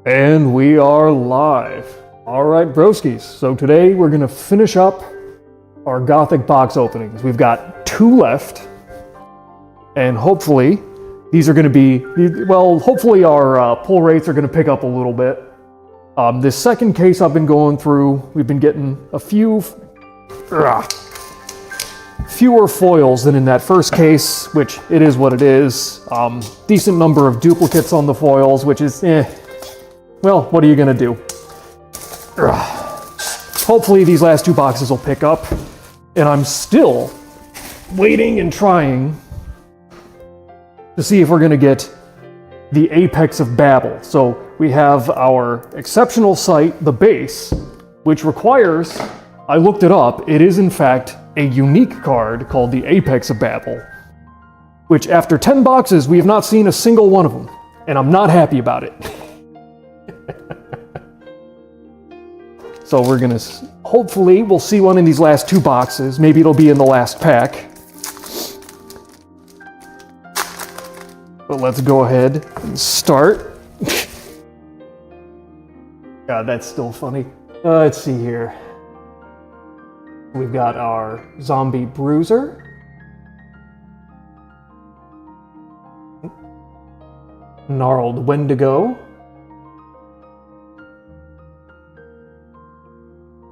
And we are live. All right, Broskis. So today we're going to finish up our Gothic box openings. We've got 2 left. And hopefully, these are going to be, well, hopefully our pull rates are going to pick up a little bit. This second case I've been going through, we've been getting a fewer foils than in that first case, which it is what it is. Decent number of duplicates on the foils, which is, well, what are you going to do? Hopefully these last 2 boxes will pick up, and I'm still waiting and trying to see if we're going to get the apex of Babel. So we have our exceptional sight, the base, which requires, I looked it up, it is in fact a unique card called the Apex of Babel, which after 10 boxes we have not seen a single one of them, and I'm not happy about it. So we're gonna, hopefully we'll see one in these last 2 boxes. Maybe it'll be in the last pack. But let's go ahead and start. God, that's still funny. Let's see here. We've got our Zombie Bruiser. Gnarled Wendigo.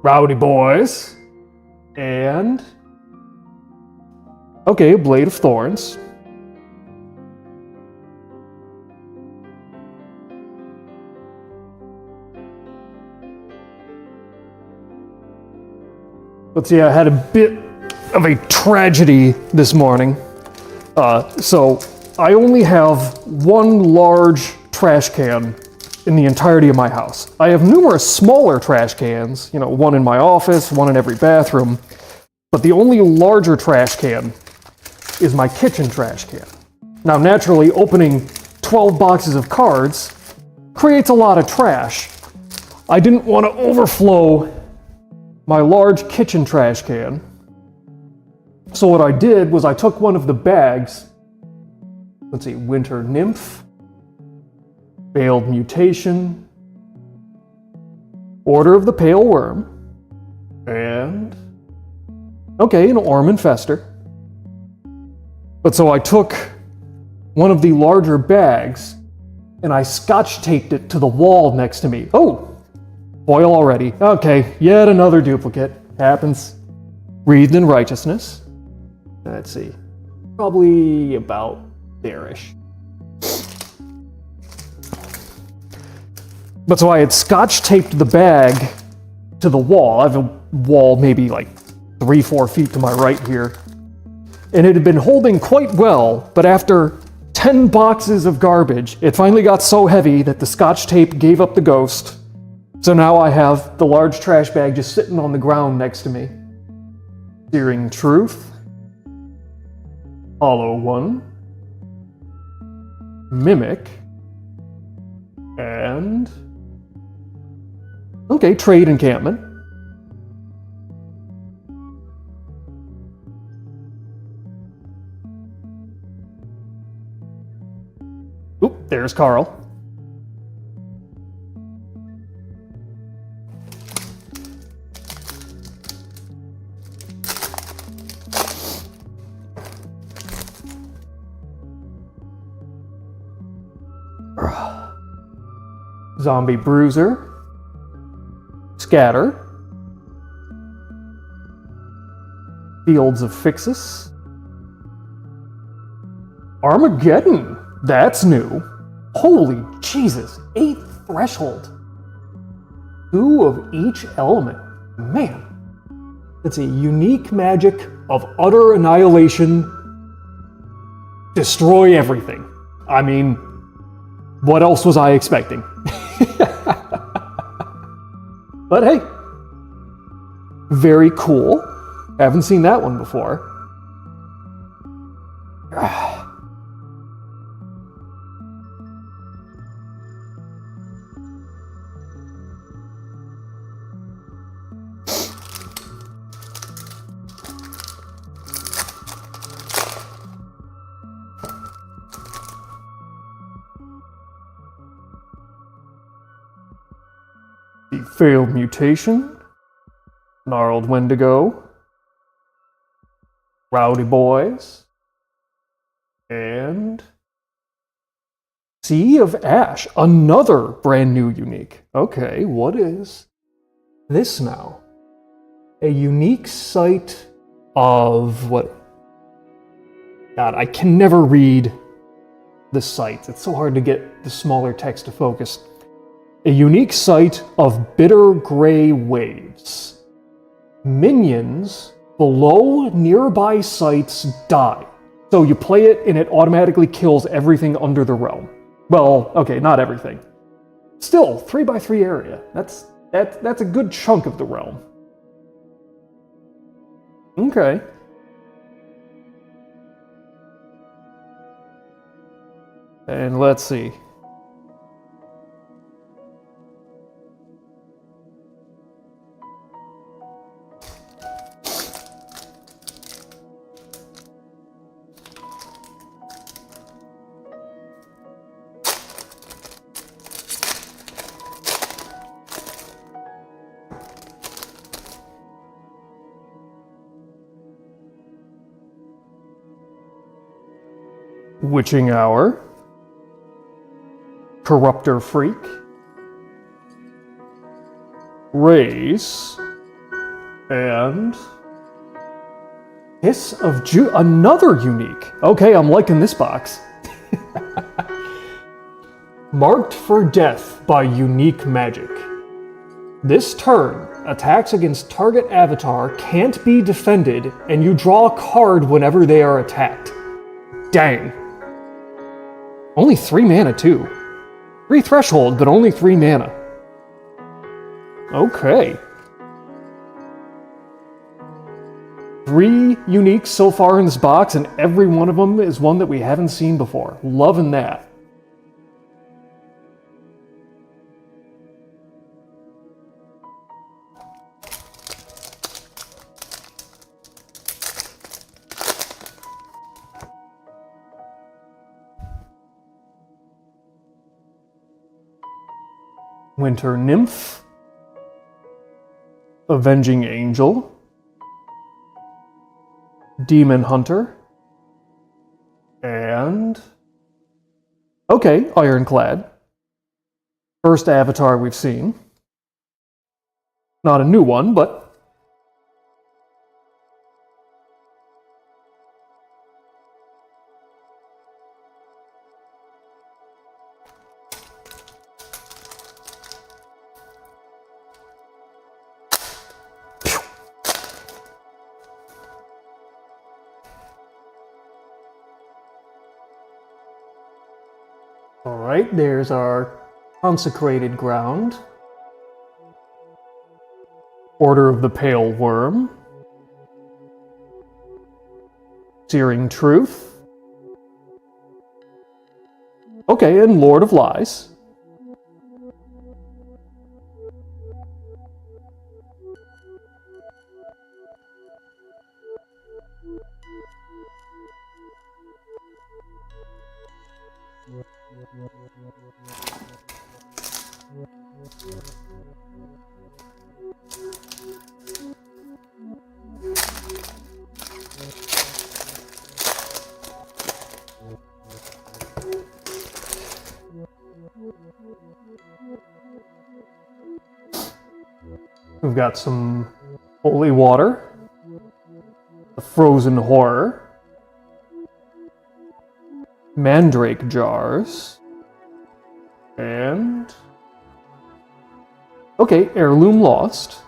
Rowdy Boys. And... okay, Blade of Thorns. Let's see, I had a bit of a tragedy this morning. So I only have 1 large trash can in the entirety of my house. I have numerous smaller trash cans, you know, 1 in my office, 1 in every bathroom, but the only larger trash can is my kitchen trash can. Now, naturally, opening 12 boxes of cards creates a lot of trash. I didn't want to overflow my large kitchen trash can. So what I did was I took one of the bags, let's see, Winter Nymph, Veiled Mutation, Order of the Pale Worm, and, okay, an Orm Infester. But so I took one of the larger bags and I scotch taped it to the wall next to me. Oh! Foil already. Okay, yet another duplicate. Happens. Wreathed in Righteousness. Let's see. Probably about there-ish. But so I had scotch taped the bag to the wall. I have a wall maybe like 3-4 feet to my right here. And it had been holding quite well, but after 10 boxes of garbage, it finally got so heavy that the scotch tape gave up the ghost. So now I have the large trash bag just sitting on the ground next to me. Searing Truth. Hollow One. Mimic. And... okay, Trade Encampment. Oop, there's Carl. Zombie Bruiser, Scatter, Fields of Fixus, Armageddon, that's new. Holy Jesus, 8th Threshold. 2 of each element, man. It's a unique magic of utter annihilation, destroy everything. I mean, what else was I expecting? But hey, very cool. Haven't seen that one before. The Failed Mutation, Gnarled Wendigo, Rowdy Boys, and Sea of Ash, another brand new unique. Okay, what is this now? A unique site of what? God, I can never read the sites. It's so hard to get the smaller text to focus. A unique site of bitter gray waves. Minions below nearby sites die. So you play it and it automatically kills everything under the realm. Well, okay, not everything. Still, 3x3 area. That's a good chunk of the realm. Okay. And let's see. Witching Hour, Corruptor Freak, Race, and Hiss of another unique. Okay, I'm liking this box. Marked for Death by Unique Magic. This turn, attacks against target avatar can't be defended, and you draw a card whenever they are attacked. Dang. Only 3 mana, too. 3 threshold, but only 3 mana. Okay. 3 uniques so far in this box, and every one of them is one that we haven't seen before. Loving that. Winter Nymph, Avenging Angel, Demon Hunter, and... okay, Ironclad. First avatar we've seen. Not a new one, but... Alright, there's our Consecrated Ground. Order of the Pale Worm. Searing Truth. Okay, and Lord of Lies. We've got some Holy Water, the Frozen Horror, Mandrake Jars, and... okay, Heirloom Lost.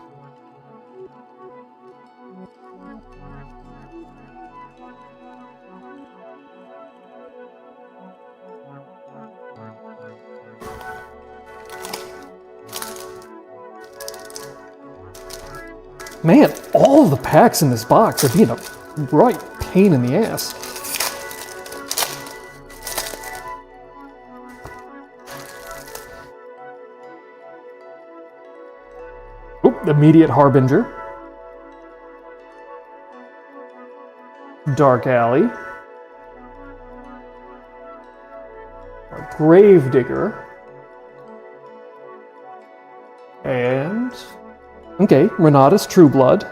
Man, all of the packs in this box are being a right pain in the ass. Oop, Immediate Harbinger. Dark Alley. Gravedigger. And... okay, Renata's Trueblood.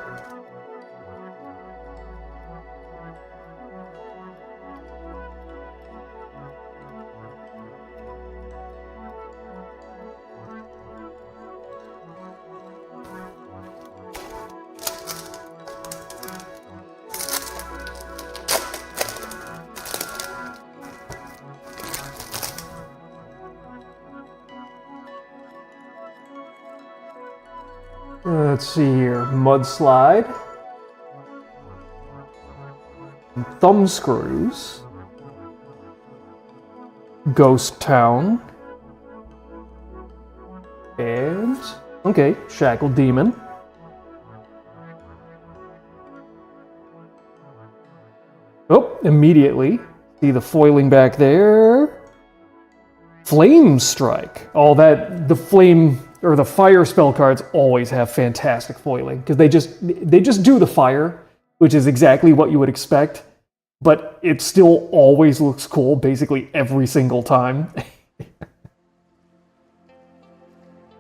Let's see here. Mudslide. Thumbscrews. Ghost Town. And... okay, Shackled Demon. Oh, immediately. See the foiling back there. Flame Strike. All that, the flame... or the fire spell cards always have fantastic foiling because they just do the fire, which is exactly what you would expect, but it still always looks cool basically every single time.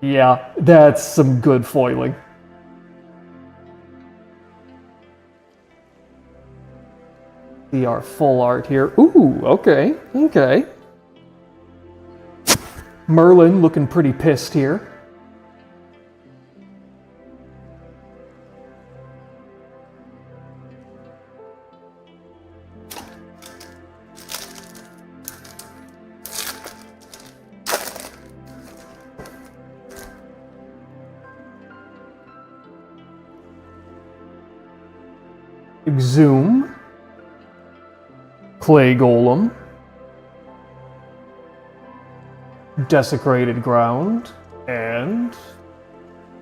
Yeah, that's some good foiling. See our full art here. Ooh, okay, okay. Merlin looking pretty pissed here. Exhume, Clay Golem, Desecrated Ground, and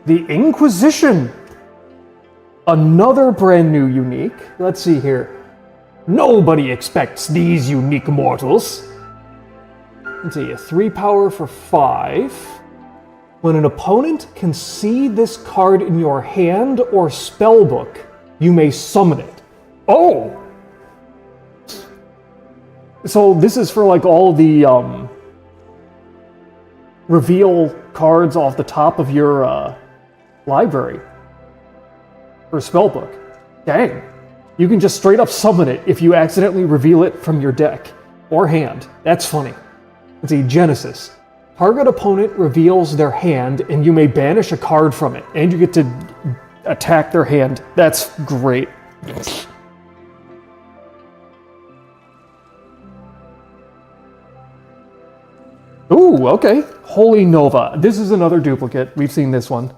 the Inquisition. Another brand new unique. Let's see here. Nobody expects these unique mortals. Let's see, a 3 power for 5. When an opponent can see this card in your hand or spellbook, you may summon it. Oh! So this is for like all the reveal cards off the top of your library or spellbook. Dang. You can just straight up summon it if you accidentally reveal it from your deck or hand. That's funny. Let's see, Genesis. Target opponent reveals their hand and you may banish a card from it and you get to attack their hand. That's great. Ooh, okay. Holy Nova. This is another duplicate. We've seen this one.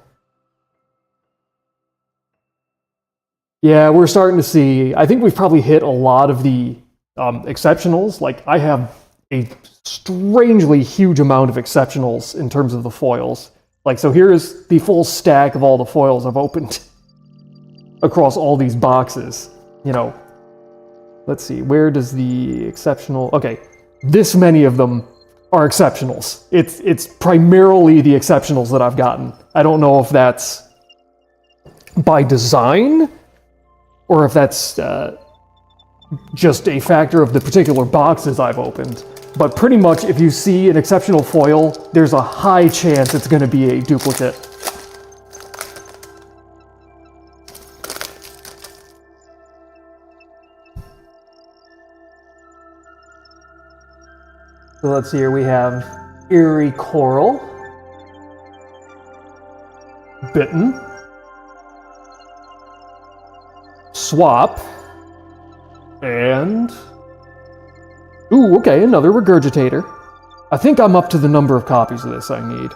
Yeah, we're starting to see... I think we've probably hit a lot of the exceptionals. Like, I have a strangely huge amount of exceptionals in terms of the foils. Like, so here's the full stack of all the foils I've opened across all these boxes. You know, let's see, where does the exceptional... okay, this many of them are exceptionals. It's primarily the exceptionals that I've gotten. I don't know if that's by design or if that's just a factor of the particular boxes I've opened. But pretty much if you see an exceptional foil, there's a high chance it's going to be a duplicate. So let's see here, we have Eerie Coral, Bitten, Swap, and... ooh, okay, another Regurgitator. I think I'm up to the number of copies of this I need.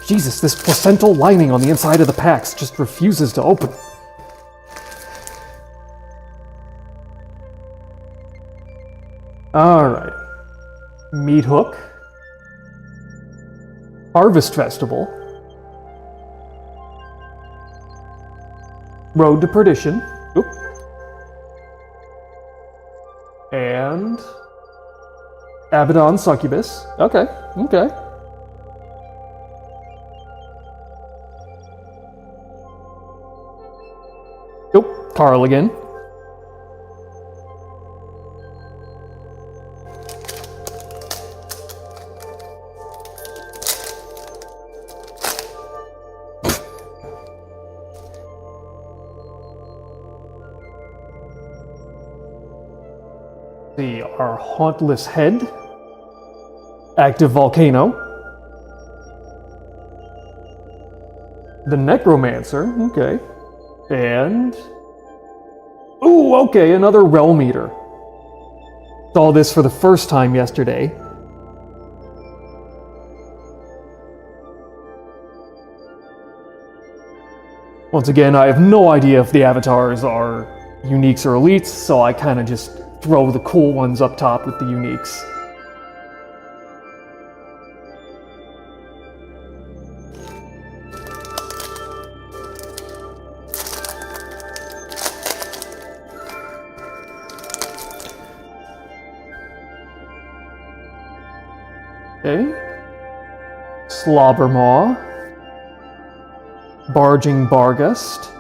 Jesus, this placental lining on the inside of the packs just refuses to open. Alright. Meat Hook. Harvest Festival. Road to Perdition. Oop. And Abaddon Succubus. Okay, okay. Oop, Carl again. See, our Hauntless Head. Active Volcano. The Necromancer, okay. And... ooh, okay, another Realm Eater. Saw this for the first time yesterday. Once again, I have no idea if the avatars are uniques or elites, so I kind of just throw the cool ones up top with the uniques. Okay. Slobbermaw. Barging Barghest.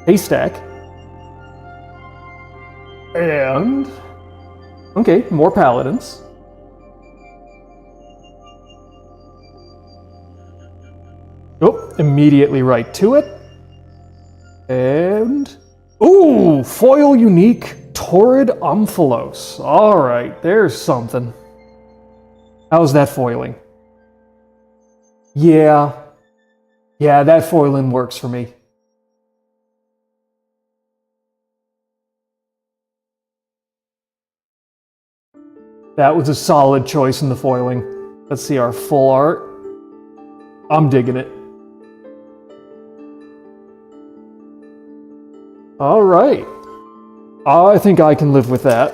Haystack. And... okay, more paladins. Oh, immediately right to it. And... ooh, foil unique Torrid Omphalos. Alright, there's something. How's that foiling? Yeah, that foiling works for me. That was a solid choice in the foiling. Let's see our full art. I'm digging it. All right. I think I can live with that.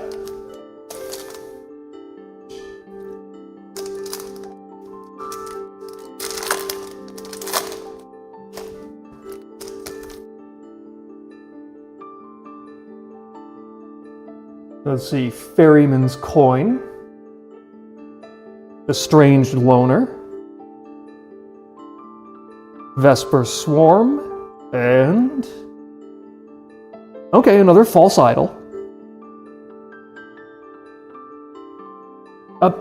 Let's see, Ferryman's Coin, Estranged Loner, Vesper Swarm, and... okay, another False Idol.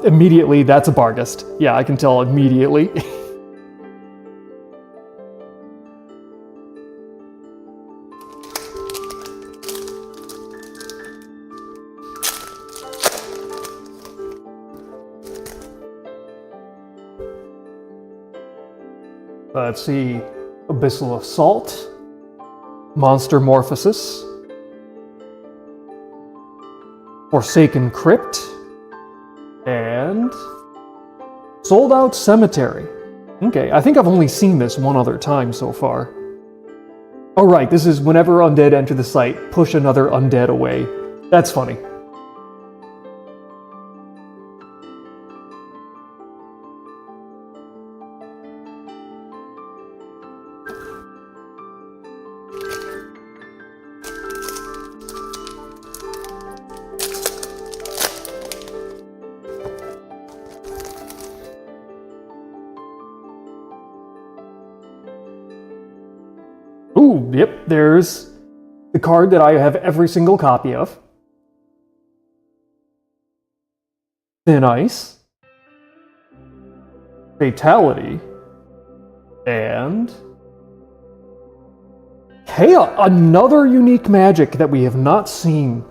Immediately, that's a Barghest. Yeah, I can tell immediately. Let's see, Abyssal Assault, Monster Morphosis, Forsaken Crypt, and Sold Out Cemetery. Okay, I think I've only seen this one other time so far. Oh right, this is whenever undead enter the site, push another undead away. That's funny. Ooh, yep, there's the card that I have every single copy of. Thin Ice. Fatality. And... Chaos! Another unique magic that we have not seen.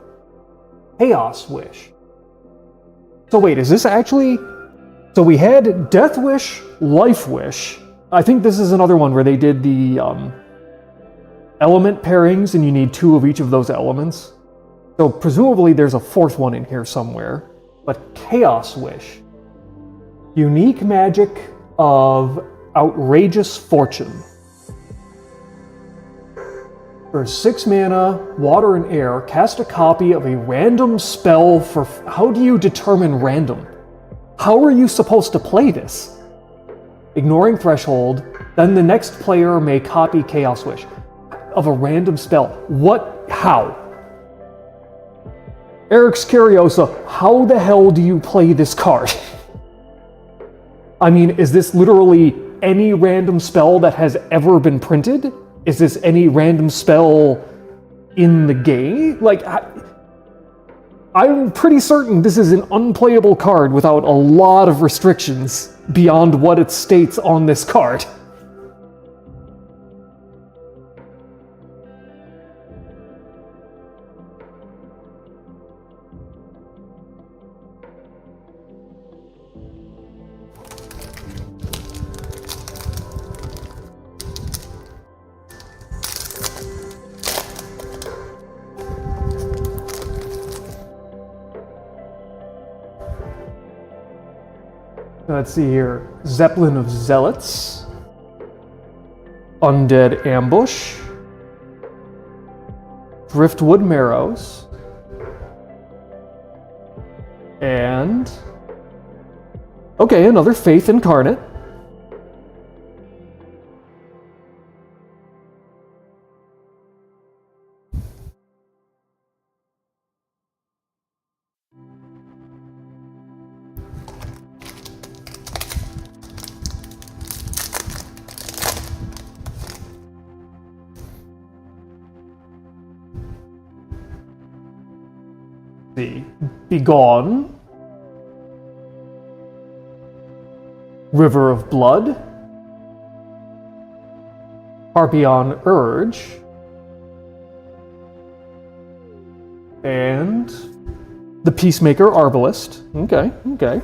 Chaos Wish. So wait, is this actually... so we had Death Wish, Life Wish. I think this is another one where they did the... element pairings, and you need 2 of each of those elements. So presumably there's a 4th one in here somewhere. But Chaos Wish. Unique magic of Outrageous Fortune. For 6 mana, water and air, cast a copy of a random spell for... how do you determine random? How are you supposed to play this? ignoring threshold, then the next player may copy Chaos Wish of a random spell. What? How? Eric Scariosa, how the hell do you play this card? I mean, is this literally any random spell that has ever been printed? Is this any random spell in the game? Like, I'm pretty certain this is an unplayable card without a lot of restrictions beyond what it states on this card. Let's see here. Zeppelin of Zealots. Undead Ambush. Driftwood Marrows. And... okay, another Faith Incarnate. Begone. River of Blood. Harpion Urge. And the Peacemaker Arbalist. Okay, okay.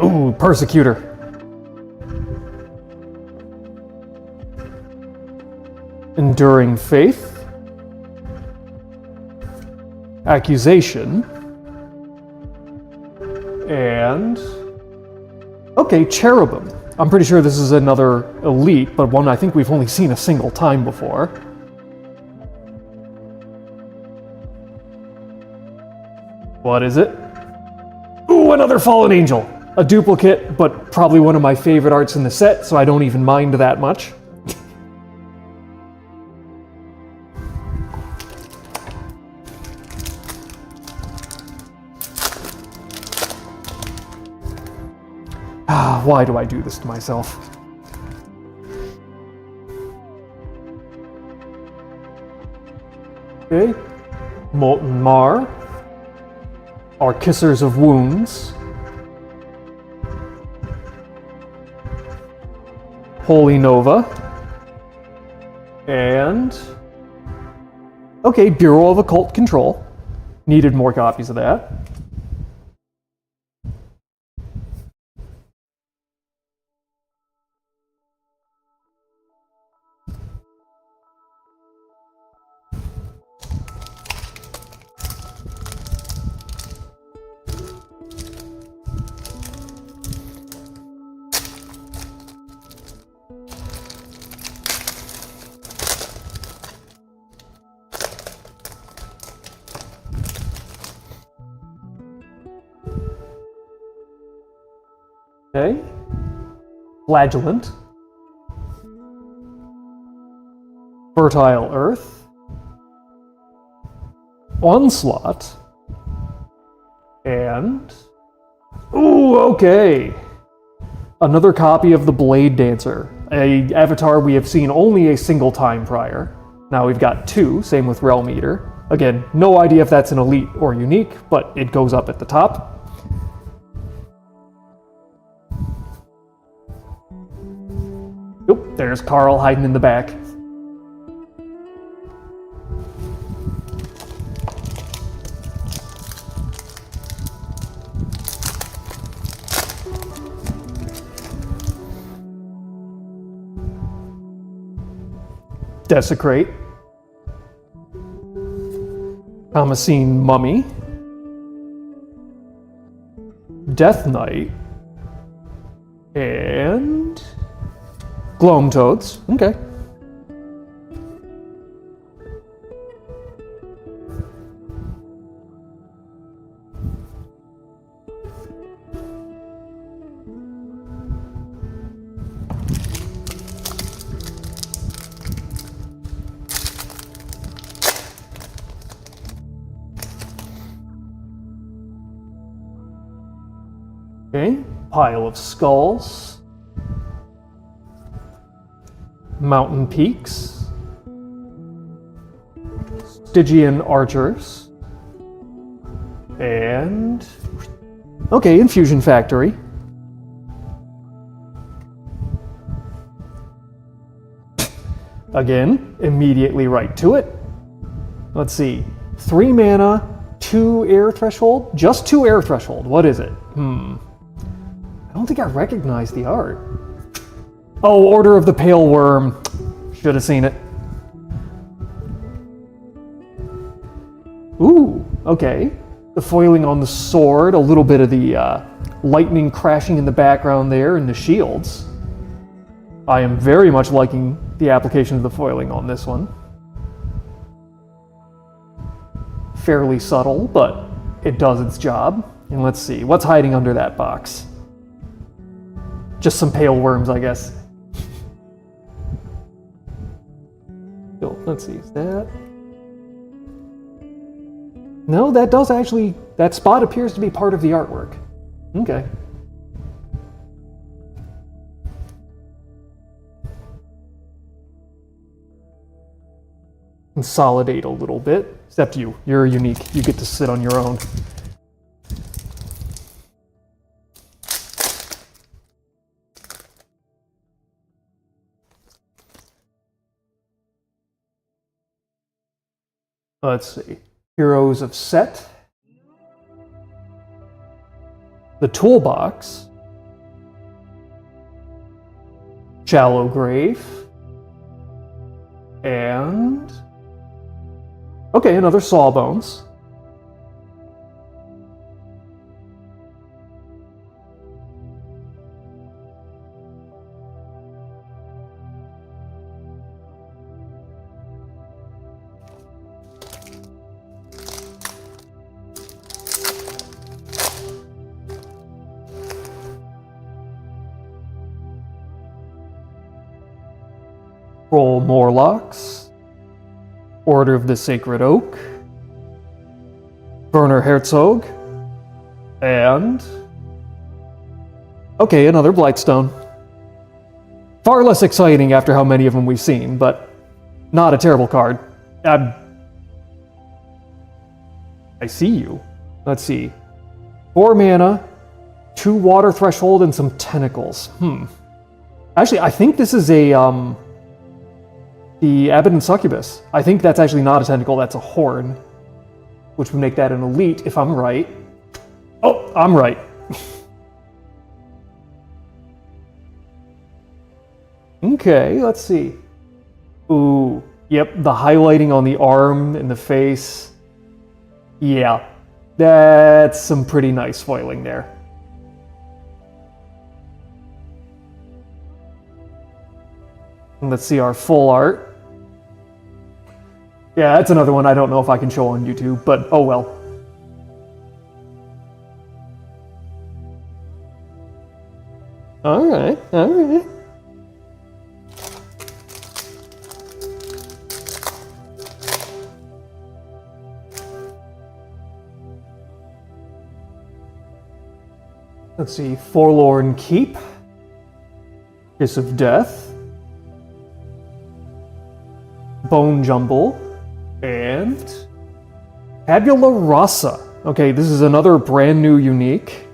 Ooh, Persecutor. Enduring Faith. Accusation. And... okay, Cherubim. I'm pretty sure this is another elite, but one I think we've only seen a single time before. What is it? Ooh, another Fallen Angel! A duplicate, but probably one of my favorite arts in the set, so I don't even mind that much. Why do I do this to myself? Okay. Molten Mar. Our Kissers of Wounds. Holy Nova. And... okay, Bureau of Occult Control. Needed more copies of that. Okay. Flagellant. Fertile Earth. Onslaught. And... ooh, okay. Another copy of the Blade Dancer, a avatar we have seen only a single time prior. Now we've got two, same with Realm Eater. Again, no idea if that's an elite or unique, but it goes up at the top. Oop, there's Carl hiding in the back. Desecrate. Thomasine Mummy. Death Knight, and Gloam Toads. Okay. Okay, pile of skulls, mountain peaks, Stygian archers, and okay, infusion factory. Again, immediately right to it. Let's see, 3 mana, 2 air threshold, just 2 air threshold. What is it? I don't think I recognize the art. Oh, Order of the Pale Worm. Should have seen it. Ooh, okay. The foiling on the sword, a little bit of the lightning crashing in the background there, and the shields. I am very much liking the application of the foiling on this one. Fairly subtle, but it does its job. And let's see, what's hiding under that box? Just some pale worms, I guess. So, let's see, is that... No, that does actually... That spot appears to be part of the artwork. Okay. Consolidate a little bit. Except you. You're unique. You get to sit on your own. Let's see. Heroes of Set. The Toolbox. Shallow Grave. And... okay, another Sawbones. Roll Morlocks, Order of the Sacred Oak, Werner Herzog, and... okay, another Blightstone. Far less exciting after how many of them we've seen, but not a terrible card. I see you. Let's see. 4 mana, 2 water threshold, and some tentacles. Actually, I think this is a, the Abaddon Succubus. I think that's actually not a tentacle, that's a horn. Which would make that an elite, if I'm right. Oh, I'm right. Okay, let's see. Ooh, yep, the highlighting on the arm and the face. Yeah, that's some pretty nice foiling there. And let's see our full art. Yeah, that's another one I don't know if I can show on YouTube, but oh well. Alright, alright. Let's see, Forlorn Keep, Kiss of Death, Bone Jumble, and Tabula Rasa. Okay, this is another brand new unique.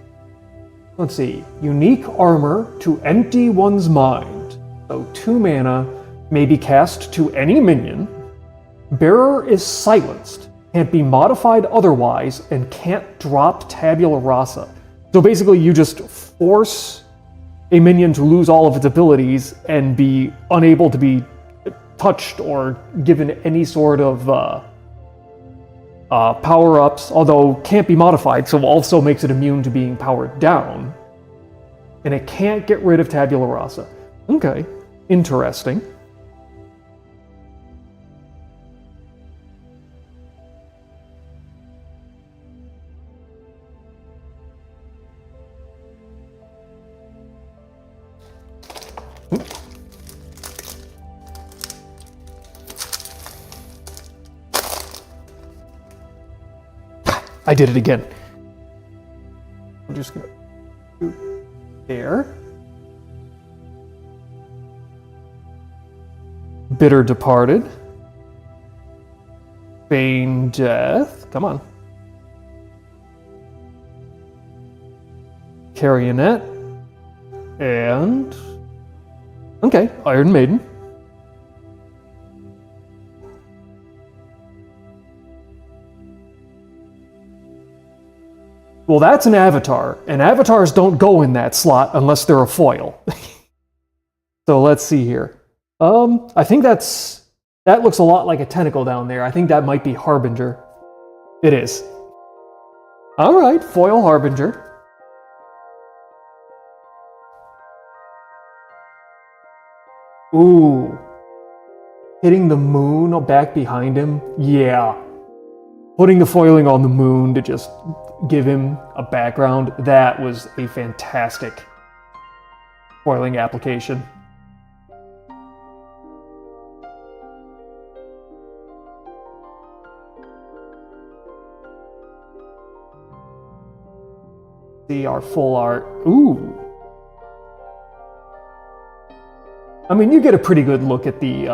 Let's see, unique armor to empty one's mind. So 2 mana, may be cast to any minion. Bearer is silenced, can't be modified otherwise, and can't drop Tabula Rasa. So basically you just force a minion to lose all of its abilities and be unable to be touched or given any sort of Power-ups, although can't be modified, so also makes it immune to being powered down. And it can't get rid of tabula rasa. Okay, interesting. I did it again. I'm just gonna do there. Bitter Departed. Feign Death. Come on. Carrionet. And... okay, Iron Maiden. Well, that's an avatar, and avatars don't go in that slot unless they're a foil. So let's see here. I think that looks a lot like a tentacle down there. I think that might be Harbinger. It is. All right, foil Harbinger. Ooh. Hitting the moon back behind him? Yeah. Putting the foiling on the moon to just give him a background, that was a fantastic foiling application. See our full art. Ooh. I mean, you get a pretty good look at the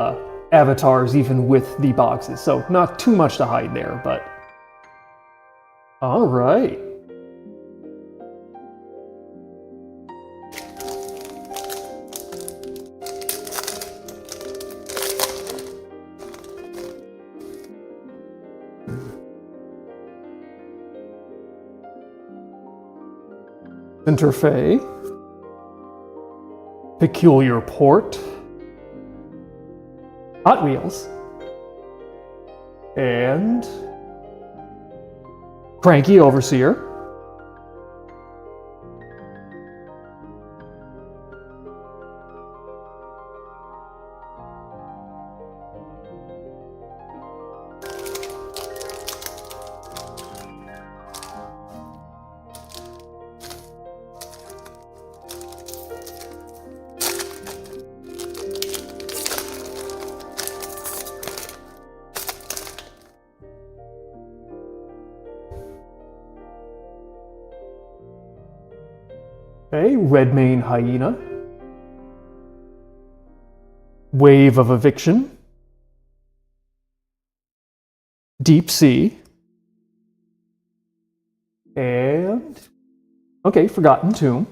avatars even with the boxes, so not too much to hide there, but... all right. Interfey. Peculiar Port. Hot Wheels. And... Cranky Overseer. Okay, Redmane Hyena. Wave of Eviction. Deep Sea. And... okay, Forgotten Tomb.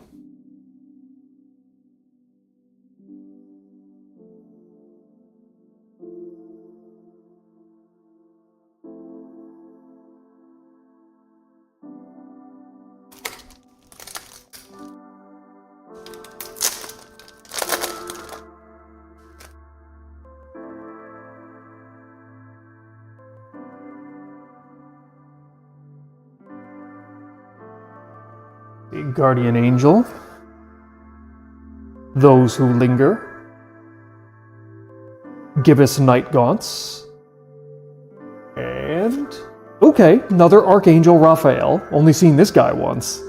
Guardian Angel. Those Who Linger. Gibbous Night Gaunts. And... okay, another Archangel Raphael. Only seen this guy once.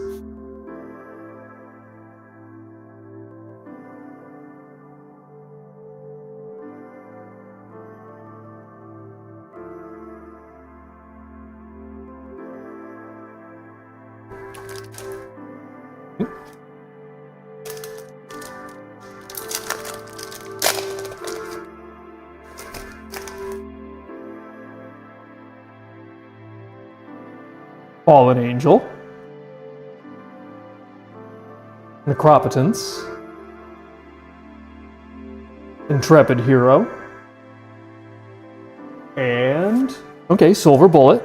Fallen Angel. Necropotence. Intrepid Hero. And... okay, Silver Bullet.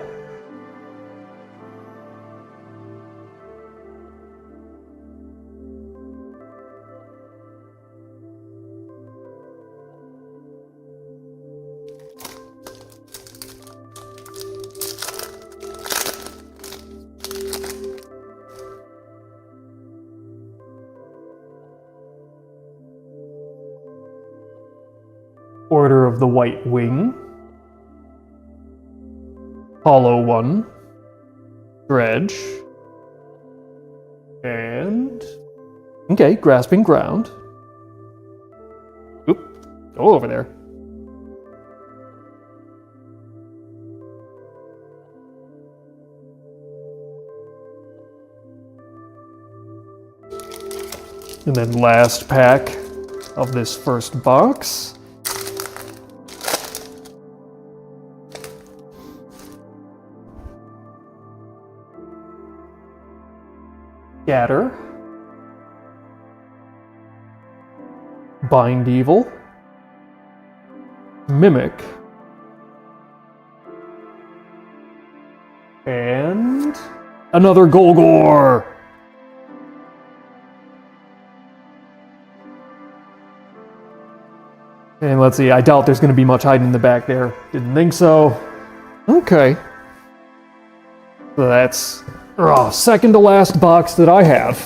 Order of the White Wing, Hollow One, Dredge, and... okay, Grasping Ground. Oop, go over there. And then last pack of this first box. Scatter, Bind Evil, Mimic, and another Golgor! And let's see, I doubt there's going to be much hiding in the back there. Didn't think so. Okay. So that's second to last box that I have.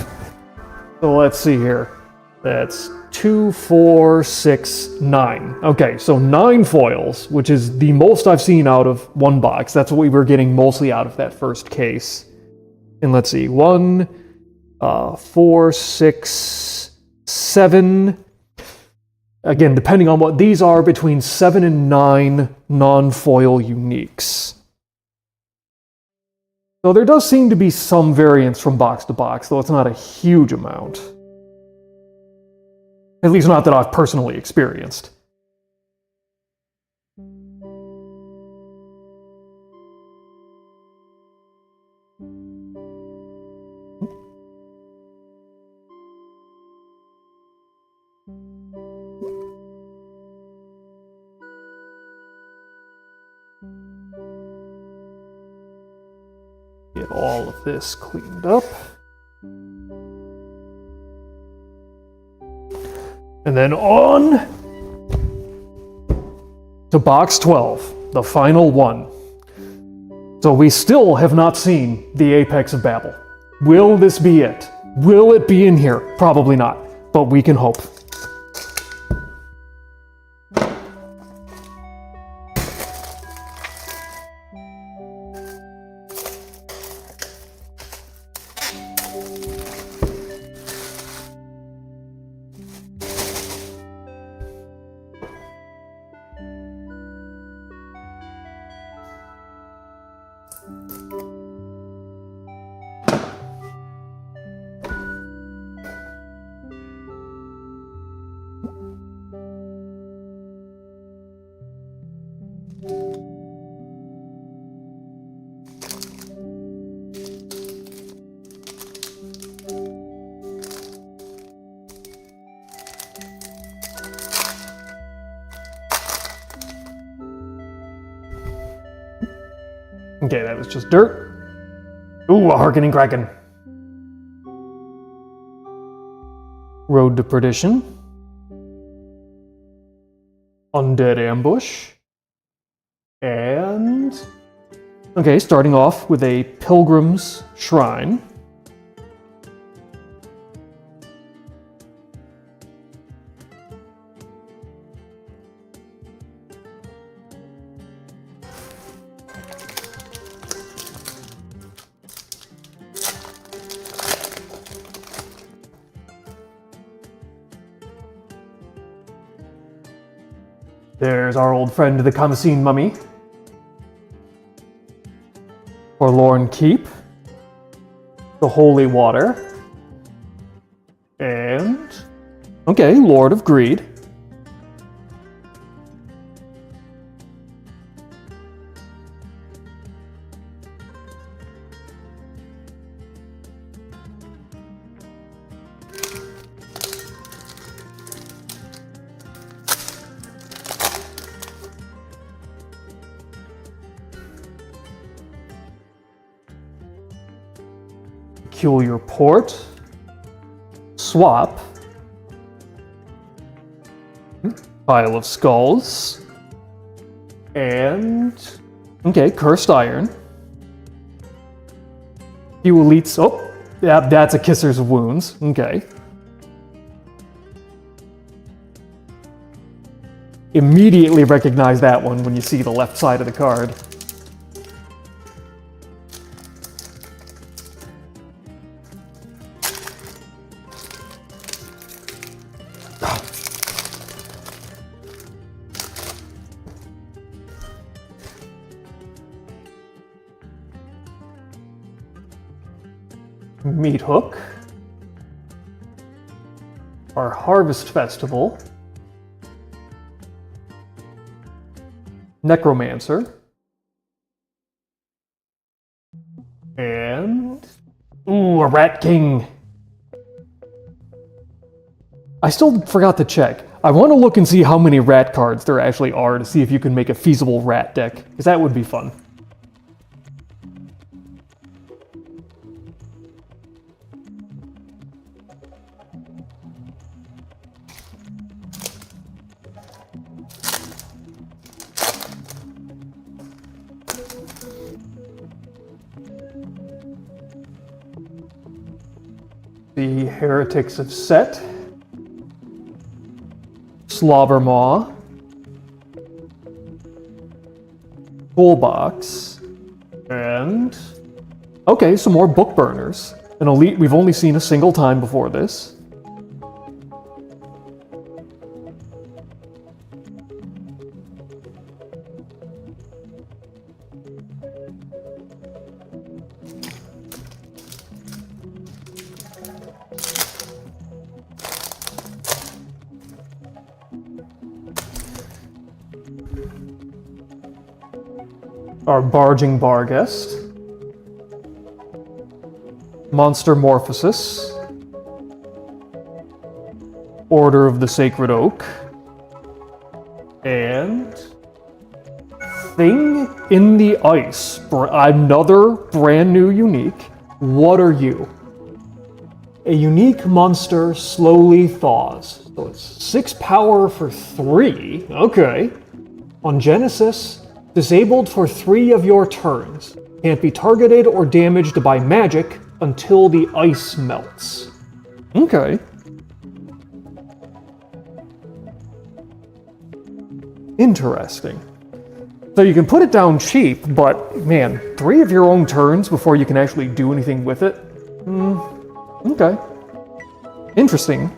So let's see here. That's 2, 4, 6, 9. Okay, so 9 foils, which is the most I've seen out of one box. That's what we were getting mostly out of that first case. And let's see, 1, 4, 6, 7. Again, depending on what these are, between 7 and 9 non-foil uniques. So there does seem to be some variance from box to box, though it's not a huge amount. At least not that I've personally experienced. Get all of this cleaned up. And then on to box 12, the final one. So we still have not seen the Apex of Babel. Will this be it? Will it be in here? Probably not, but we can hope. Okay, that was just dirt. Ooh, a Harkening Kraken. Road to Perdition. Undead Ambush. And... okay, starting off with a Pilgrim's Shrine. There's our old friend, the Kamasin Mummy. Forlorn Keep. The Holy Water. And... okay, Lord of Greed. Peculiar Port, Swap, Pile of Skulls, and, okay, Cursed Iron. Few Elites, oh, yeah, that's a Kissers of Wounds, okay. immediately recognize that one when you see the left side of the card. Meat Hook. Our Harvest Festival. Necromancer. And... ooh, a Rat King. I still forgot to check. I want to look and see how many rat cards there actually are to see if you can make a feasible rat deck, because that would be fun. The Heretics of Set, Slobbermaw, Toolbox, and... okay, some more Book Burners. An elite we've only seen a single time before this. Our Barging Barghest, Monster Morphosis, Order of the Sacred Oak, and Thing in the Ice. Another brand new unique. What are you? A unique monster slowly thaws. So it's 6 power for 3. Okay. On Genesis, disabled for 3 of your turns. Can't be targeted or damaged by magic until the ice melts. Okay. Interesting. So you can put it down cheap, but man, 3 of your own turns before you can actually do anything with it? Okay. Interesting.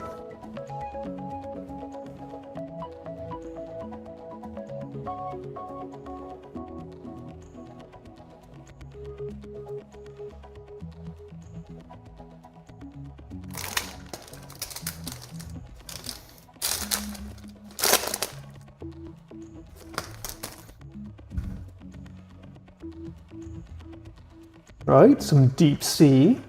Right, some Deep Sea.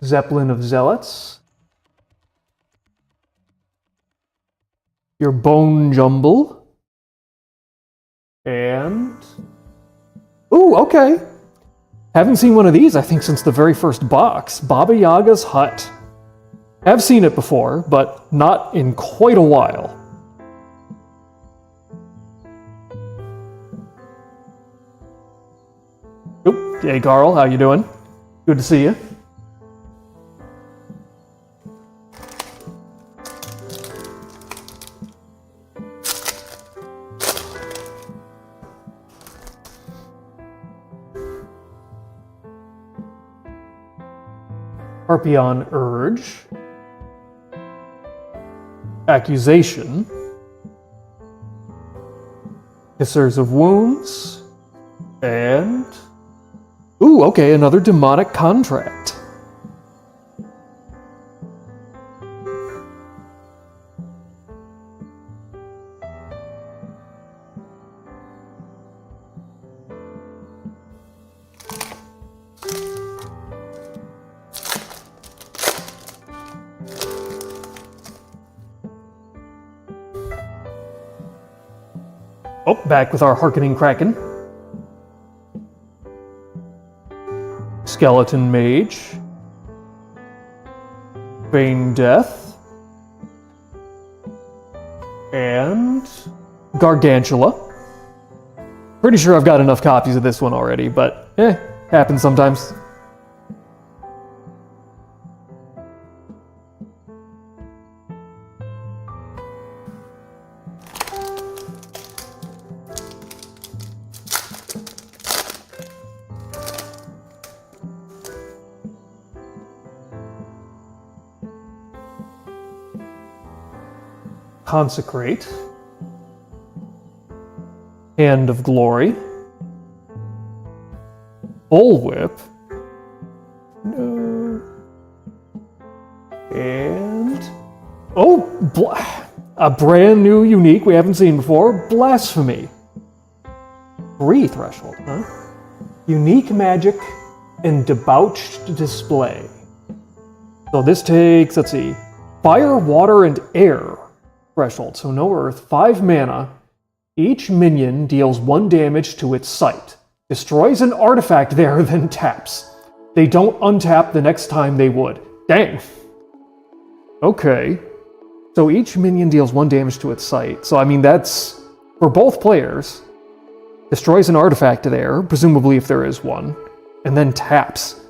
Zeppelin of Zealots. Your Bone Jumble. And... ooh, okay. Haven't seen one of these, I think, since the very first box. Baba Yaga's Hut. Have seen it before, but not in quite a while. Oop, hey Carl, how you doing? Good to see you. Harpion Urge. Accusation. Hissers of Wounds. And... ooh, okay, another Demonic Contract. Oh, back with our Harkening Kraken. Skeleton Mage. Feign Death. And Gargantula. Pretty sure I've got enough copies of this one already, but happens sometimes. Consecrate. Hand of Glory. Bullwhip. No. And... a brand new unique we haven't seen before. Blasphemy. 3 threshold, huh? Unique magic and debauched display. So this takes, let's see, fire, water, and air threshold. So no earth, 5 mana. Each minion deals 1 damage to its site. Destroys an artifact there, then taps. They don't untap the next time they would. Dang. Okay. So each minion deals 1 damage to its site. So I mean, that's for both players. Destroys an artifact there, presumably if there is one, and then taps.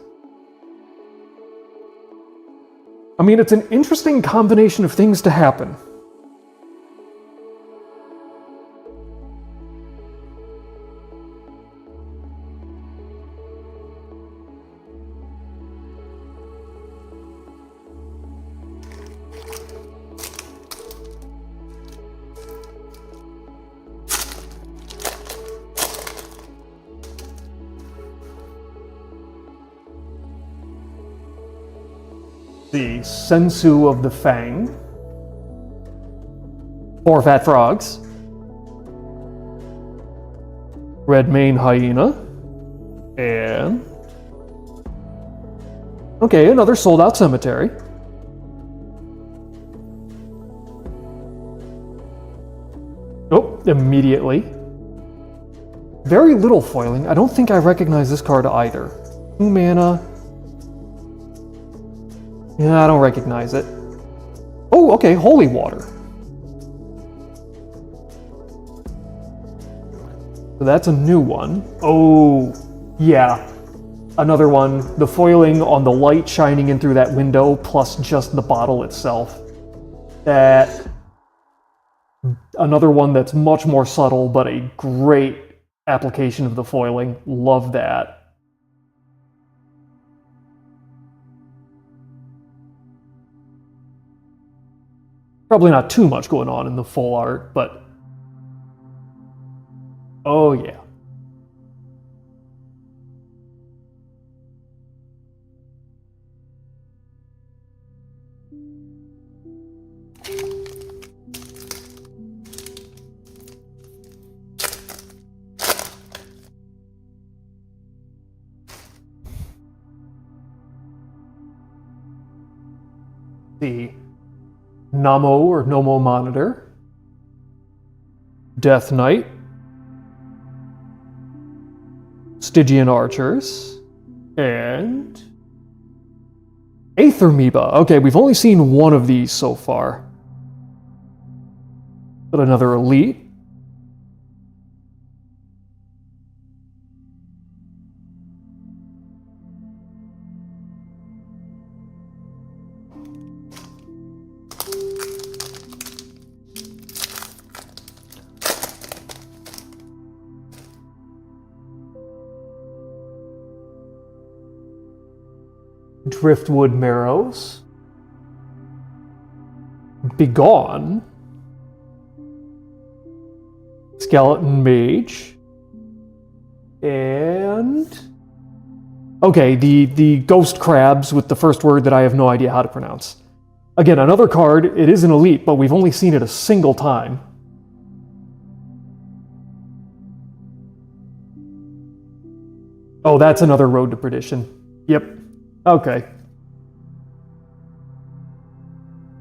I mean, it's an interesting combination of things to happen. The Sensu of the Fang. 4 fat frogs. Red mane hyena. And... okay, another sold out cemetery. Oh, immediately. Very little foiling. I don't think I recognize this card either. 2 mana. Yeah, I don't recognize it. Oh, okay, Holy Water. So that's a new one. Oh, yeah. Another one. The foiling on the light shining in through that window, plus just the bottle itself. That... another one that's much more subtle, but a great application of the foiling. Love that. Probably not too much going on in the full art, but... oh yeah. The Namo or Nomo Monitor, Death Knight, Stygian Archers, and Aethermoeba. Okay, we've only seen one of these so far. But another elite. Driftwood Marrows, Begone, Skeleton Mage, and... okay, the Ghost Crabs with the first word that I have no idea how to pronounce. Again, another card, it is an elite, but we've only seen it a single time. Oh, that's another Road to Perdition. Yep. Okay.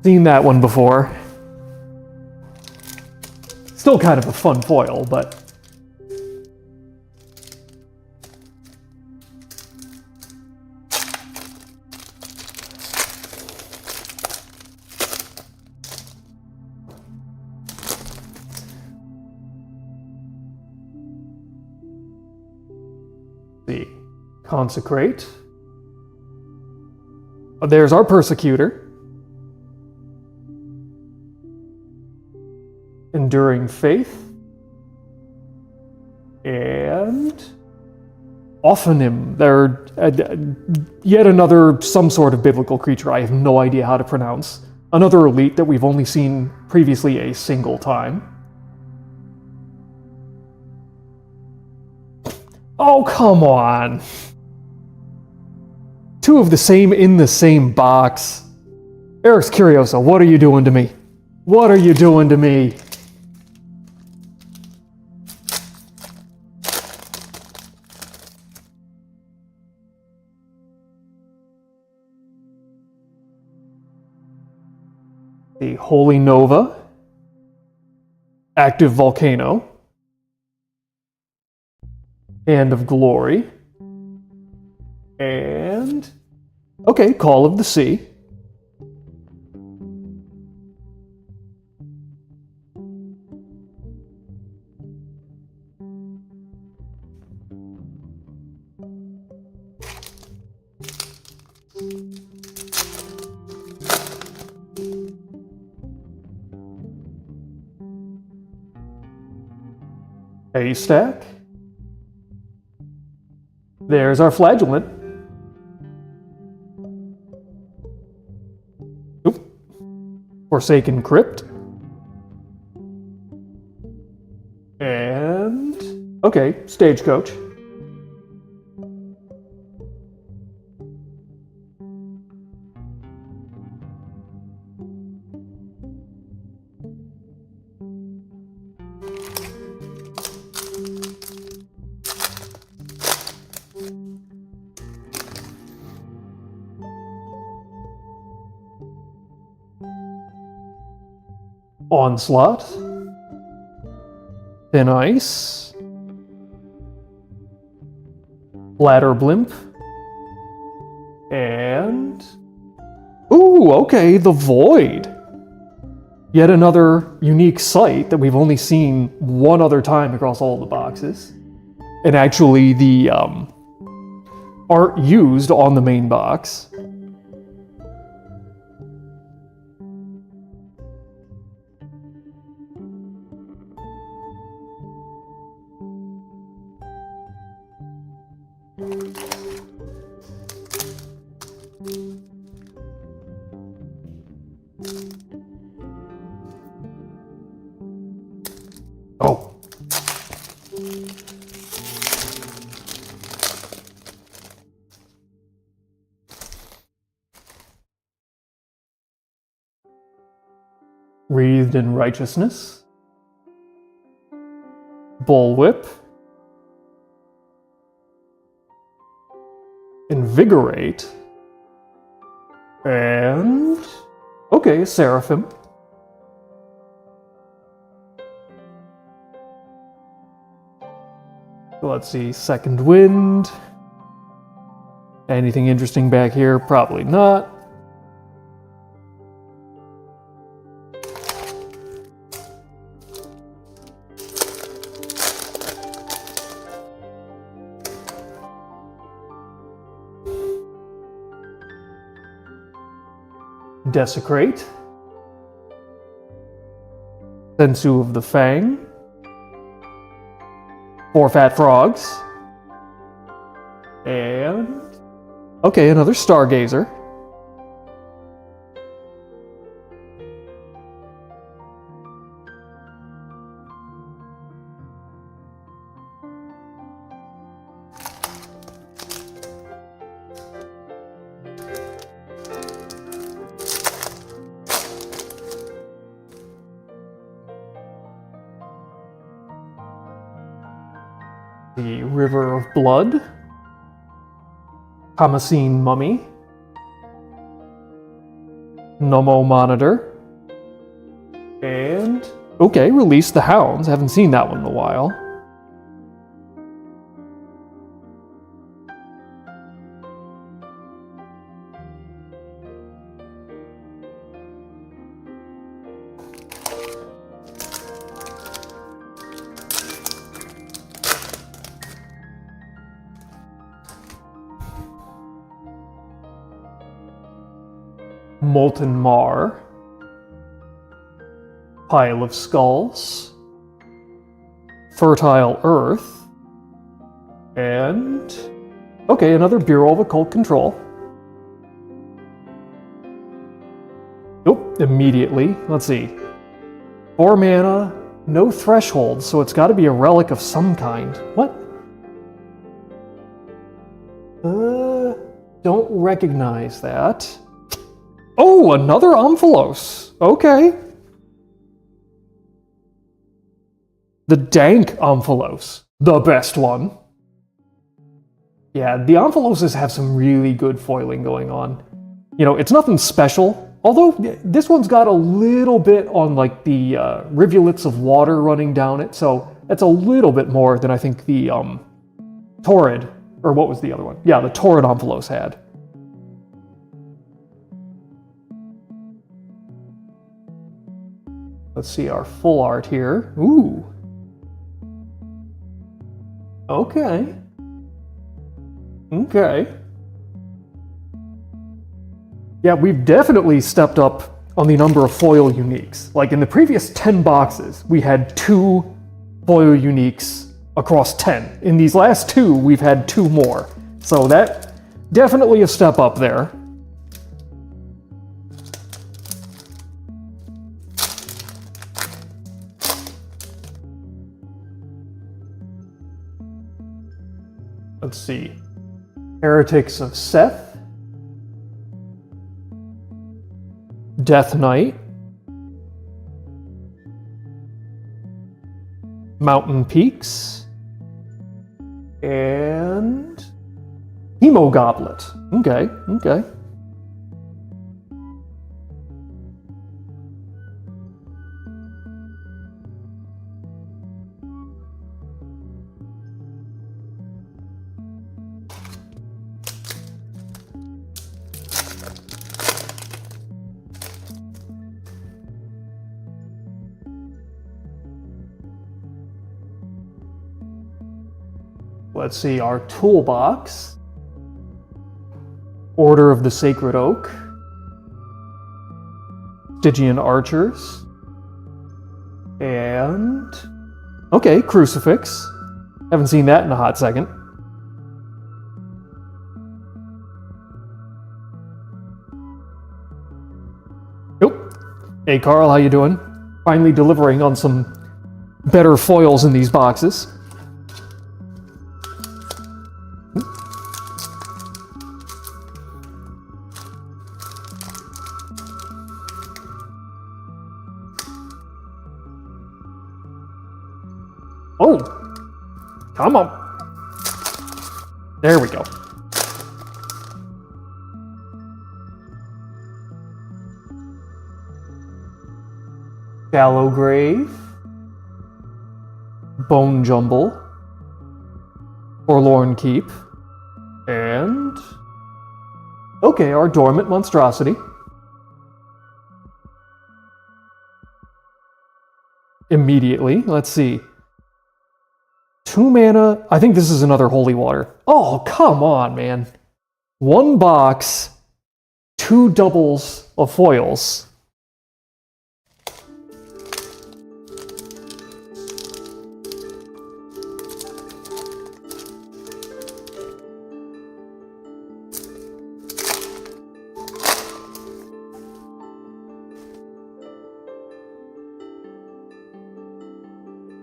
Seen that one before. Still kind of a fun foil, but... the Consecrate. There's our Persecutor. Enduring Faith. And... Ophanim. They're yet another, some sort of biblical creature I have no idea how to pronounce. Another elite that we've only seen previously a single time. Oh, come on. Two of the same in the same box. Eric's Curioso, what are you doing to me? What are you doing to me? The Holy Nova, Active Volcano, Hand of Glory, and, okay, Call of the Sea. Haystack. There's our flagellant. Oop. Forsaken Crypt. And, okay, Stagecoach. Onslaught, Thin Ice, Ladder Blimp, and... Ooh, okay, the Void. Yet another unique sight that we've only seen one other time across all the boxes. And actually the art used on the main box. Oh. Wreathed in Righteousness. Bullwhip. Invigorate. And... okay, Seraphim. Let's see, Second Wind. Anything interesting back here? Probably not. Desecrate. Sensu of the Fang. 4 Fat Frogs. And... okay, another Stargazer. The River of Blood. Hamasine Mummy. Nomo Monitor. And... okay, Release the Hounds. Haven't seen that one in a while. Molten Mar. Pile of Skulls. Fertile Earth. And... okay, another Bureau of Occult Control. Nope, Immediately. Let's see. 4 mana, no threshold, so it's got to be a relic of some kind. What? Don't recognize that. Oh, another Omphalos. Okay. The dank Omphalos. The best one. Yeah, the Omphaloses have some really good foiling going on. You know, it's nothing special, although this one's got a little bit on like the rivulets of water running down it, so that's a little bit more than I think the Torrid, or what was the other one? Yeah, the Torrid Omphalos had. Let's see our full art here. Ooh. Okay. Okay. Yeah, we've definitely stepped up on the number of foil uniques. Like in the previous 10 boxes, we had 2 foil uniques across 10. In these last 2, we've had 2 more. So that definitely a step up there. Let's see. Heretics of Seth. Death Knight. Mountain Peaks. And Hemo Goblet. Okay, okay. Let's see, our toolbox. Order of the Sacred Oak. Stygian Archers. And... okay, Crucifix. Haven't seen that in a hot second. Nope. Hey Carl, how you doing? Finally delivering on some better foils in these boxes. Oh, come on. There we go. Shallow Grave. Bone Jumble. Forlorn Keep. And... okay, our Dormant Monstrosity. Immediately, let's see. 2 mana, I think this is another Holy Water. Oh, come on, man. 1 box, 2 doubles of foils.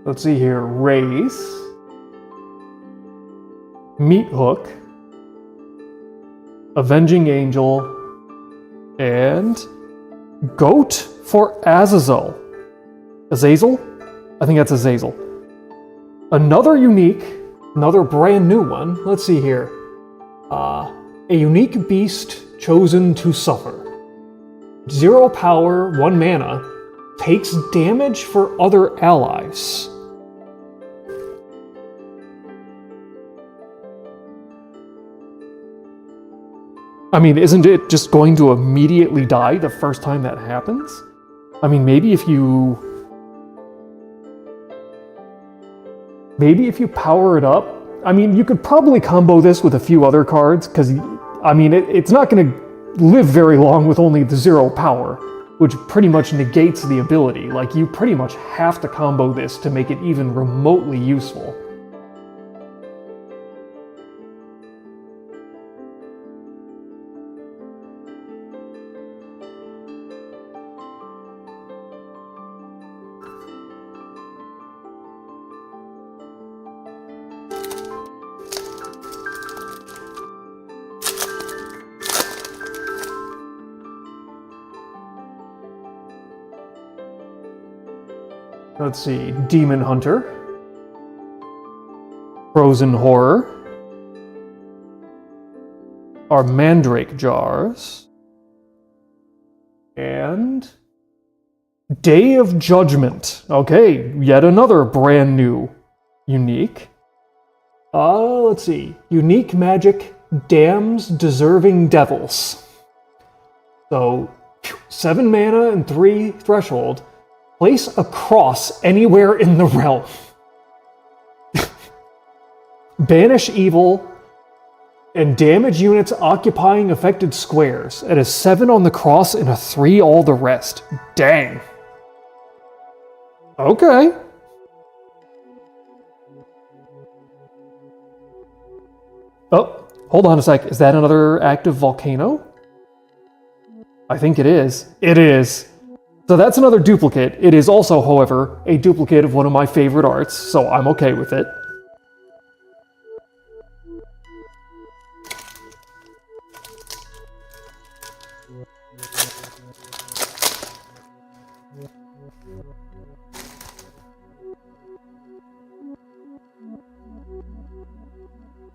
Let's see here, Raise. Meat Hook, Avenging Angel, and Goat for Azazel. Azazel? I think that's Azazel. Another unique, another brand new one. Let's see here. A unique beast chosen to suffer. 0 power, 1 mana, takes damage for other allies. I mean, isn't it just going to immediately die the first time that happens? I mean, maybe if you power it up, I mean, you could probably combo this with a few other cards, because, I mean, it's not going to live very long with only the 0 power, which pretty much negates the ability. Like, you pretty much have to combo this to make it even remotely useful. Let's see, Demon Hunter, Frozen Horror, our Mandrake Jars, and Day of Judgment. Okay, yet another brand new unique. Let's see, Unique Magic Damns Deserving Devils. So, 7 mana and 3 threshold. Place a cross anywhere in the realm. Banish evil and damage units occupying affected squares. At a 7 on the cross and a 3 all the rest. Dang. Okay. Oh, hold on a sec. Is that another active volcano? I think it is. It is. So that's another duplicate. It is also, however, a duplicate of one of my favorite arts, so I'm okay with it.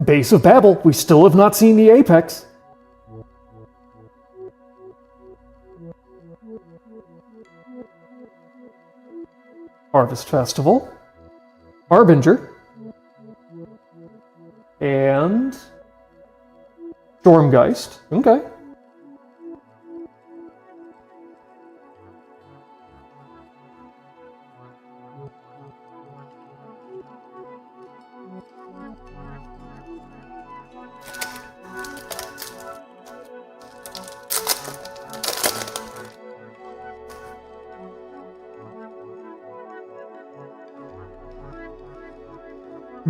Base of Babel, we still have not seen the Apex. Harvest Festival, Harbinger, and Stormgeist. Okay.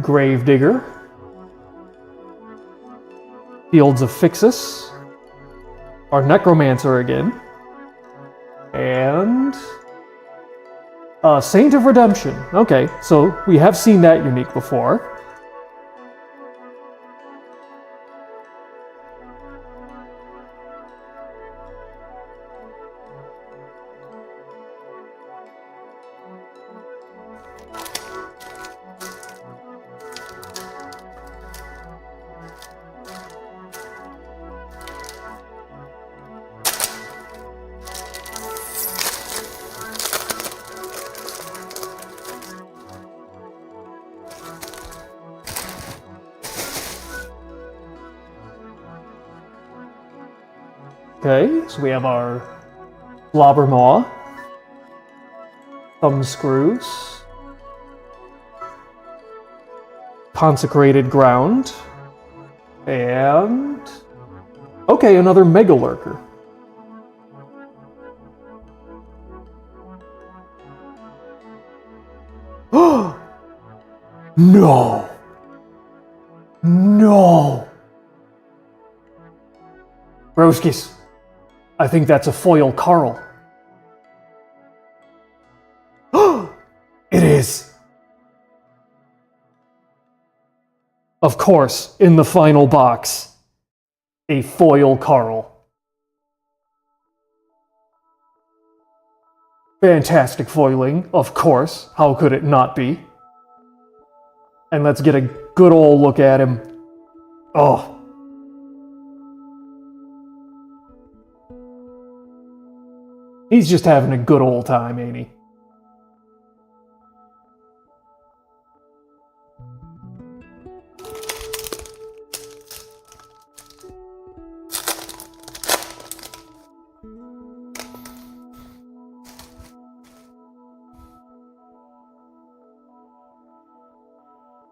Gravedigger, Fields of Fixus, our Necromancer again, and Saint of Redemption. Okay, so we have seen that unique before. Okay, so we have our Blobbermaw, Thumbscrews, Consecrated Ground, and... okay, another Mega Lurker. No! No! Broskis, I think that's a foil Carl. It is! Of course, in the final box, a foil Carl. Fantastic foiling, of course. How could it not be? And let's get a good old look at him. Oh. He's just having a good old time, ain't he?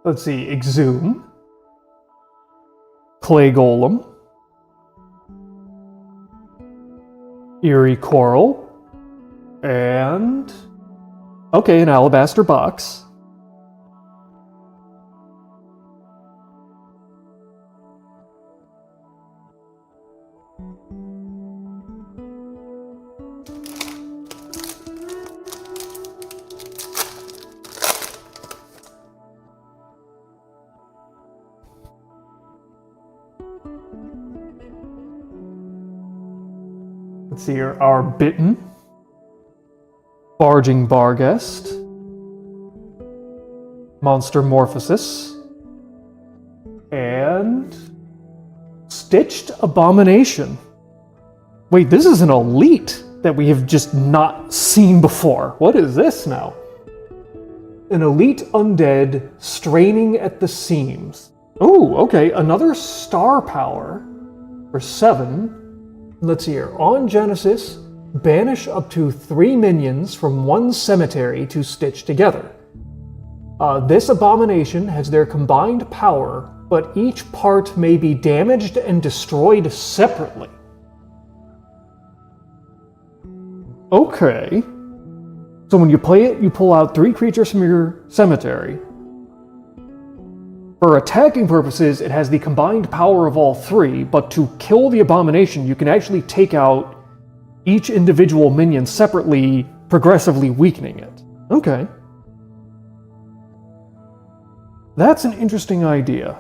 Let's see, Exhume, Clay Golem, Eerie Coral, and... okay, an Alabaster Box. Let's see here, our Bitten, Barging Barghest, Monster Morphosis, and Stitched Abomination. Wait, this is an elite that we have just not seen before. What is this now? An elite undead straining at the seams. Oh, okay, another star power for 7. Let's see here. On Genesis, banish up to 3 minions from one cemetery to stitch together. This abomination has their combined power, but each part may be damaged and destroyed separately. Okay. So when you play it, you pull out 3 creatures from your cemetery. For attacking purposes, it has the combined power of all 3, but to kill the abomination, you can actually take out each individual minion separately, progressively weakening it. Okay. That's an interesting idea.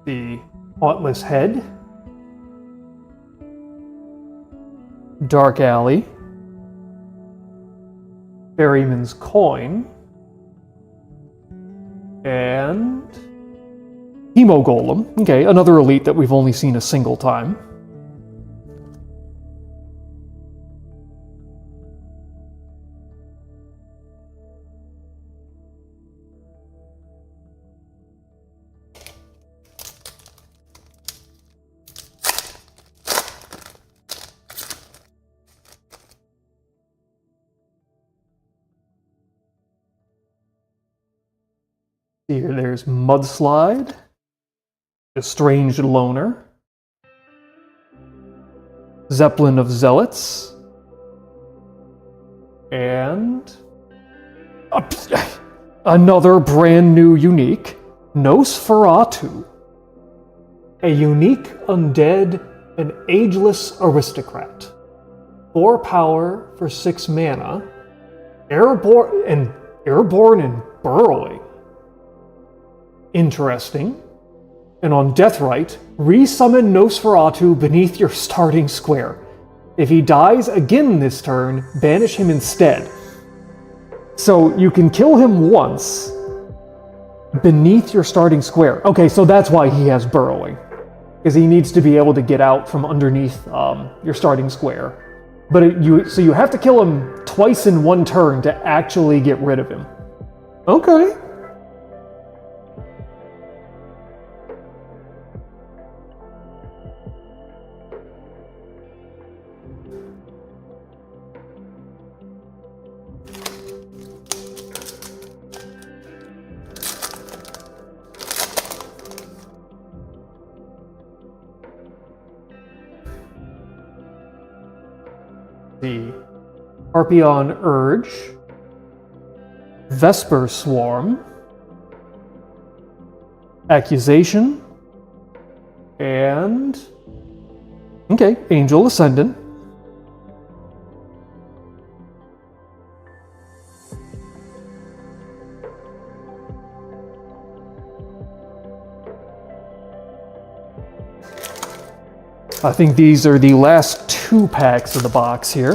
The Hauntless Head, Dark Alley, Ferryman's Coin, and Hemo Golem. Okay, another elite that we've only seen a single time. Here, there's Mudslide, Estranged Loner, Zeppelin of Zealots, and another brand new unique, Nosferatu, a unique undead and ageless aristocrat. 4 power for 6 mana, airborne and burrowing. Interesting. And on Deathrite, resummon Nosferatu beneath your starting square. If he dies again this turn, banish him instead. So you can kill him once beneath your starting square. Okay, so that's why he has burrowing. Because he needs to be able to get out from underneath your starting square. But so you have to kill him twice in one turn to actually get rid of him. Okay. The Harpion Urge, Vesper Swarm, Accusation, and okay, Angel Ascendant. I think these are the last 2 packs of the box here.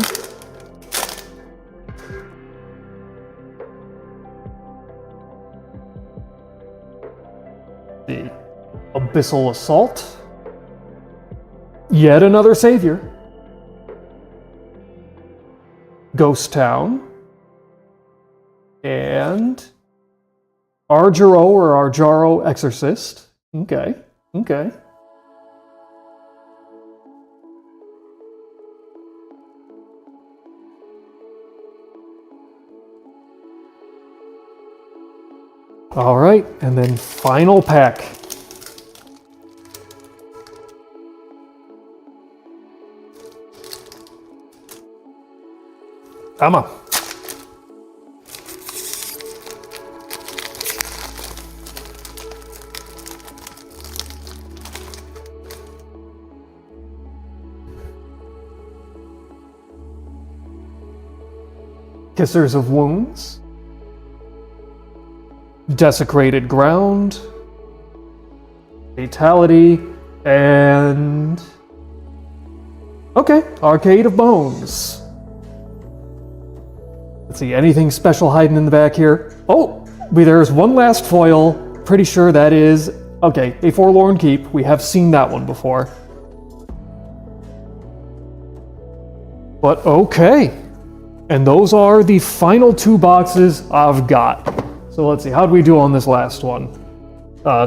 The Abyssal Assault. Yet another savior. Ghost Town. And Arjaro Exorcist. Okay, okay. All right, and then final pack. Come on. Kissers of Wounds, Desecrated Ground, Fatality, and... okay, Arcade of Bones. Let's see, anything special hiding in the back here? Oh, there's one last foil. Pretty sure that is... okay, a Forlorn Keep. We have seen that one before. But okay. And those are the final 2 boxes I've got. So let's see, how do we do on this last one?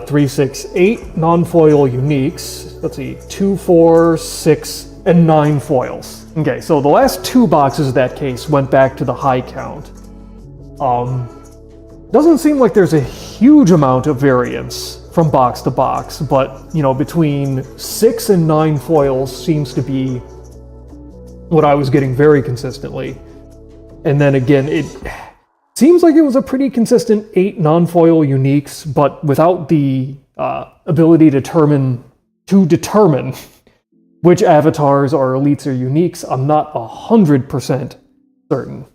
3, 6, 8 non-foil uniques. Let's see, 2, 4, 6, and 9 foils. Okay, so the last 2 boxes of that case went back to the high count. Doesn't seem like there's a huge amount of variance from box to box, but, you know, between 6 and 9 foils seems to be what I was getting very consistently. And then again, it seems like it was a pretty consistent 8 non-foil uniques, but without the ability to determine which avatars or elites or uniques, I'm not 100% certain.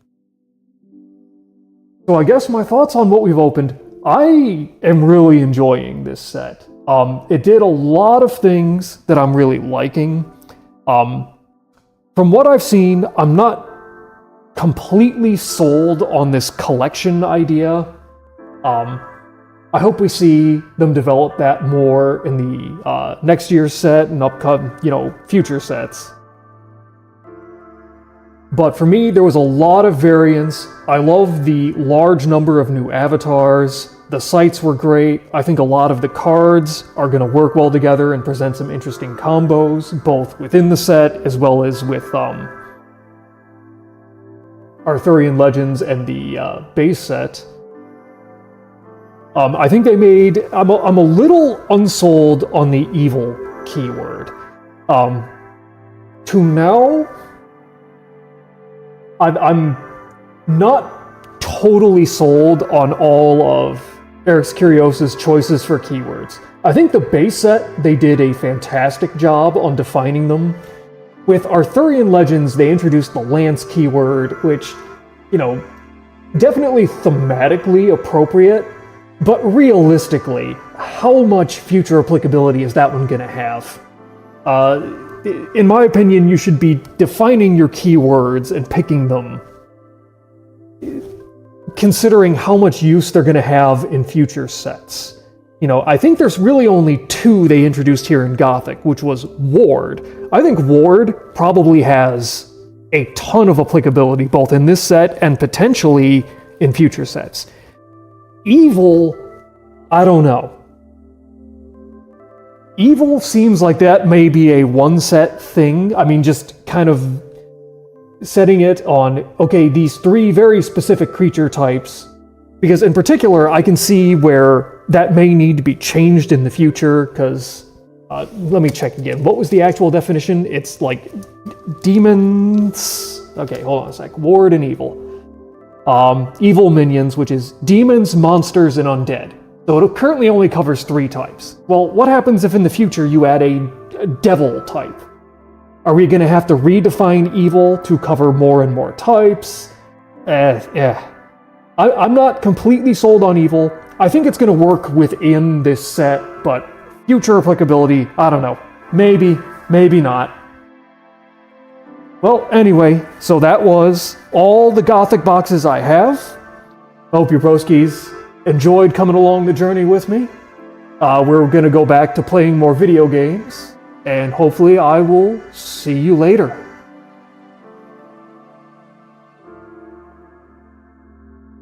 So I guess my thoughts on what we've opened, I am really enjoying this set. It did a lot of things that I'm really liking. From what I've seen, I'm not completely sold on this collection idea. I hope we see them develop that more in the next year's set and upcoming, future sets. But for me, there was a lot of variance. I love the large number of new avatars. The sights were great. I think a lot of the cards are going to work well together and present some interesting combos, both within the set as well as with Arthurian Legends and the base set. I think they made... I'm a little unsold on the evil keyword. To now, I'm not totally sold on all of Eric's Curios's choices for keywords. I think the base set, they did a fantastic job on defining them. With Arthurian Legends, they introduced the Lance keyword, which, definitely thematically appropriate, but realistically, how much future applicability is that one going to have? In my opinion, you should be defining your keywords and picking them, considering how much use they're going to have in future sets. I think there's really only 2 they introduced here in Gothic, which was Ward. I think Ward probably has a ton of applicability, both in this set and potentially in future sets. Evil, I don't know. Evil seems like that may be a one-set thing. I mean, just kind of setting it on, okay, these 3 very specific creature types, because in particular, I can see where that may need to be changed in the future, because, let me check again. What was the actual definition? It's like demons... okay, hold on a sec. Ward and evil. Evil minions, which is demons, monsters, and undead. So it currently only covers 3 types. Well, what happens if in the future you add a devil type? Are we going to have to redefine evil to cover more and more types? I'm not completely sold on evil. I think it's going to work within this set, but future applicability, I don't know. Maybe, maybe not. Well, anyway, so that was all the Gothic boxes I have. I hope your broskies enjoyed coming along the journey with me. We're going to go back to playing more video games, and hopefully I will see you later.